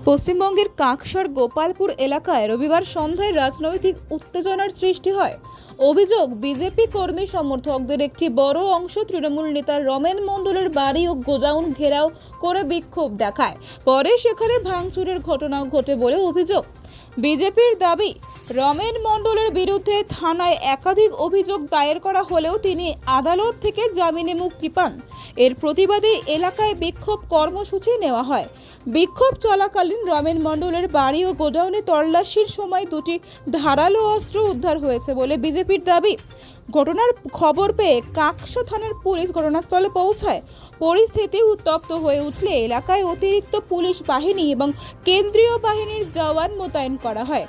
পশ্চিমবঙ্গের কাকসার গোপালপুর এলাকায় রবিবার সন্ধ্যায় রাজনৈতিক উত্তেজনার সৃষ্টি হয়। অভিযোগ, বিজেপি কর্মী সমর্থকদের একটি বড় অংশ তৃণমূল নেতা রমেন মণ্ডলের বাড়ি ও গোডাউন ঘেরাও করে বিক্ষোভ দেখায়। পরে সেখানে ভাঙচুরের ঘটনাও ঘটে বলে অভিযোগ। বিজেপির দাবি, রমেন মণ্ডলের বিরুদ্ধে থানায় একাধিক অভিযোগ দায়ের করা হলেও তিনি আদালত থেকে জামিনে মুক্তি পান। এর প্রতিবাদে এলাকায় বিক্ষোভ কর্মসূচি নেওয়া হয়। বিক্ষোভ চলাকালীন রমেন মণ্ডলের বাড়ি ও গোডাউনে তল্লাশির সময় দুটি ধারালো অস্ত্র উদ্ধার হয়েছে বলে বিজেপির দাবি। ঘটনার খবর পেয়ে কাকসা থানার পুলিশ ঘটনাস্থলে পৌঁছায়। পরিস্থিতি উত্তপ্ত হয়ে উঠলে এলাকায় অতিরিক্ত পুলিশ বাহিনী এবং কেন্দ্রীয় বাহিনীর জওয়ান মোতায়েন করা হয়।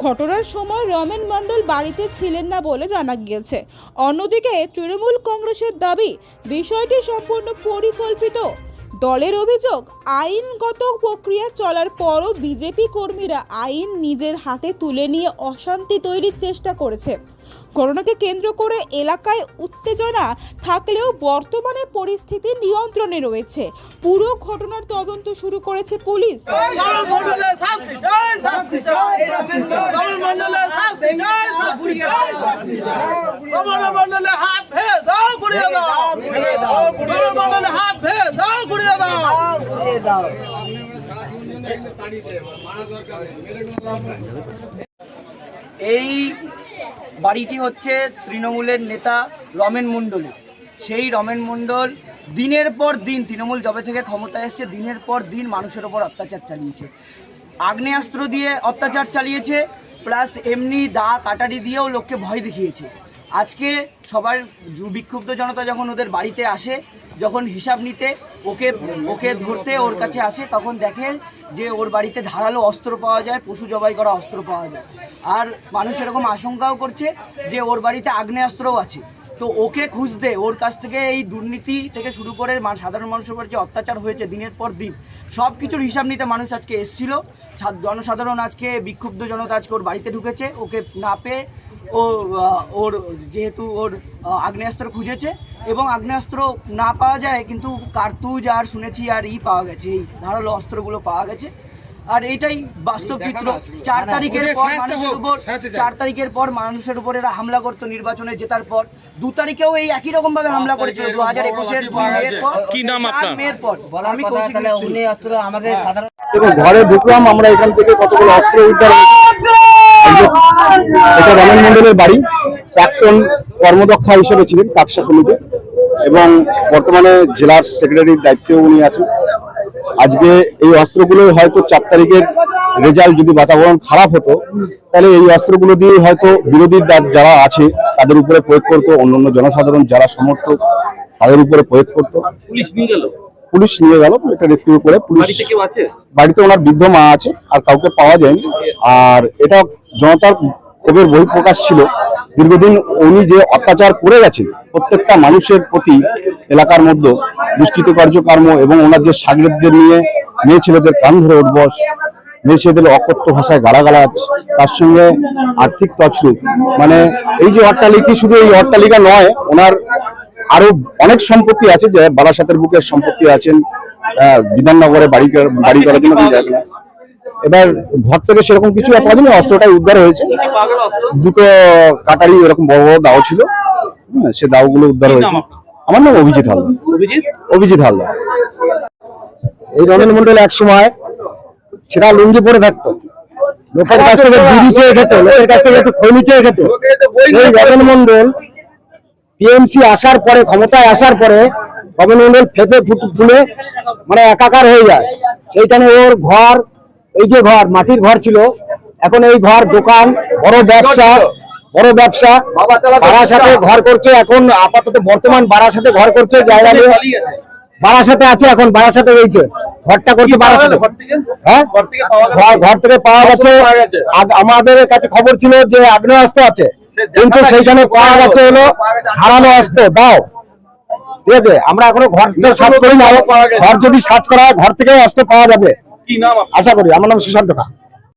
ঘটনার সময় রমেন মণ্ডল বাড়িতে ছিলেন না বলে জানা গিয়েছে। অন্যদিকে তৃণমূল কংগ্রেসের দাবি, বিষয়টি সম্পূর্ণ পরিকল্পিত। দলের অভিযোগ, আইনগত প্রক্রিয়া চলার পরও বিজেপি কর্মীরা আইন নিজের হাতে তুলে নিয়ে অশান্তি তৈরির চেষ্টা করেছে। ঘটনাকে কেন্দ্র করে এলাকায় উত্তেজনা থাকলেও বর্তমানে পরিস্থিতি নিয়ন্ত্রণে রয়েছে। পুরো ঘটনার তদন্ত শুরু করেছে পুলিশ। এই বাড়িটি হচ্ছে তৃণমূলের নেতা রমেন মণ্ডলের। সেই রমেন মণ্ডল দিনের পর দিন, তৃণমূল যবে থেকে ক্ষমতায় এসছে, দিনের পর দিন মানুষের ওপর অত্যাচার চালিয়েছে। আগ্নেয়াস্ত্র দিয়ে অত্যাচার চালিয়েছে, প্লাস এমনি দা কাটারি দিয়েও লোককে ভয় দেখিয়েছে। আজকে সবার বিক্ষুব্ধ জনতা যখন ওদের বাড়িতে আসে, যখন হিসাব নিতে ওকে ধরতে ওর কাছে আসে, তখন দেখে যে ওর বাড়িতে ধারালো অস্ত্র পাওয়া যায়, পশু জবাই করা অস্ত্র পাওয়া যায়। আর মানুষ এরকম আশঙ্কাও করছে যে ওর বাড়িতে আগ্নেয়াস্ত্রও আছে। তো ওকে খুঁজতে, ওর কাছ থেকে এই দুর্নীতি থেকে শুরু করে সাধারণ মানুষের উপর যে অত্যাচার হয়েছে দিনের পর দিন, সব কিছুর হিসাব নিতে মানুষ আজকে এসেছিল। জনসাধারণ আজকে, বিক্ষুব্ধ জনতা আজকে ওর বাড়িতে ঢুকেছে। ওকে না পেয়ে ওর যেহেতু ওর আগ্নেয়াস্ত্র খুঁজেছে, এবং আগ্নেয়াস্ত্র না পাওয়া যায় কিন্তু কার্তুজ আর শুনেছি আর পাওয়া গেছে, এই ধারালো অস্ত্রগুলো পাওয়া গেছে। আর এইটাই বাস্তব চিত্র। 4 তারিখের পর মানুষের উপর এরা হামলা করতো নির্বাচনে জেতার পর। 2 তারিখেও এই একই রকম ভাবে হামলা করেছিল 2021-এর মেয়ের পর। কি নাম আপনার? মেয়ের পর আমি ঘরে ঢুকলাম আমরা, এখান থেকে কতগুলো অস্ত্র উদ্ধার। এটা রমেন মণ্ডলের বাড়ি। প্রাক্তন কর্মদক্ষা হিসেবে ছিলেন কাকসা সমিতি এবং বর্তমানে জেলার সেক্রেটারির দায়িত্বেও উনি আছেন। আজকে এই অস্ত্রগুলো হয়তো 4 তারিখের রেজাল্ট যদি বাতাবরণ খারাপ হতো, তাহলে এই অস্ত্রগুলো দিয়ে হয়তো বিরোধী যারা আছে তাদের উপরে প্রয়োগ করতো, অন্যান্য জনসাধারণ যারা সমর্থক তাদের উপরে প্রয়োগ করতো। পুলিশ নিয়ে গেল এটা রেস্কিউ করে। পুলিশ বাড়িতে ওনার বৃদ্ধ মা আছে, আর কাউকে পাওয়া যায়নি। আর এটা জনতার ক্ষোভের বহিঃপ্রকাশ ছিল। দীর্ঘদিন উনি যে অত্যাচার করে গেছেন প্রত্যেকটা মানুষের প্রতি এলাকার মধ্যে, দুষ্কৃত কার্যকর্ম এবং ওনার যে সাগরেদদের নিয়ে মেয়ে ছেলেদের কান ধরে উঠবস, মেয়ে ছেলেদের অকথ্য ভাষায় গালাগালাজ, তার সঙ্গে আর্থিক তছরূপ। মানে এই যে অট্টালিকা, শুধু এই অট্টালিকা নয়, ওনার আরো অনেক সম্পত্তি আছে, যে বারাসাতের বুকের সম্পত্তি আছেন, বিধাননগরে বাড়ি করার জন্য জায়গা। এবার ঘর থেকে সেরকম কিছু পাওয়া যায়নি, অস্ত্রটাই উদ্ধার হয়েছে। 2টো কাটারি এরকম বড় বড় দাও ছিল, সে দাওগুলো উদ্ধার হয়েছে। আমার নাম অভিজিৎ হালদার। অভিজিৎ হালদার। এই রমেন মণ্ডল এক সময় সেটা লুঙ্গি পরে থাকতো, লোকের কাছ থেকে বিড়ি চেয়ে খেত, লোকের কাছ থেকে একটু খৈনি চেয়ে খেত। এই রমেন মণ্ডল টিএমসি আসার পরে, ক্ষমতায় আসার পরে রমেন মণ্ডল ফেপে ফুলে মানে একাকার হয়ে যায়। সেইখানে ওর ঘর, এই যে ঘর, মাটির ঘর ছিল, এখন এই ঘর দোকান, বড় ব্যবসা বারাসাতে ঘর করছে। এখন আপাতত বর্তমান বারাসাতে ঘর করছে, জায়গা নিয়ে বারাসাতে আছে। এখন বারাসাতে রয়েছে, ঘরটা করছে বারাসাতে। হ্যাঁ, ঘর থেকে পাওয়া গেছে। আমাদের কাছে খবর ছিল যে আগ্নেয়াস্ত্র আছে, কিন্তু সেইখানে পাওয়া গেছে হলো ধারালো অস্ত্র, দাও। ঠিক আছে, আমরা এখনো ঘর সার্চ করি না। ঘর যদি সার্চ করা হয়, ঘর থেকে অস্ত্র পাওয়া যাবে আশা করি। আমার নাম সুশান্ত খা।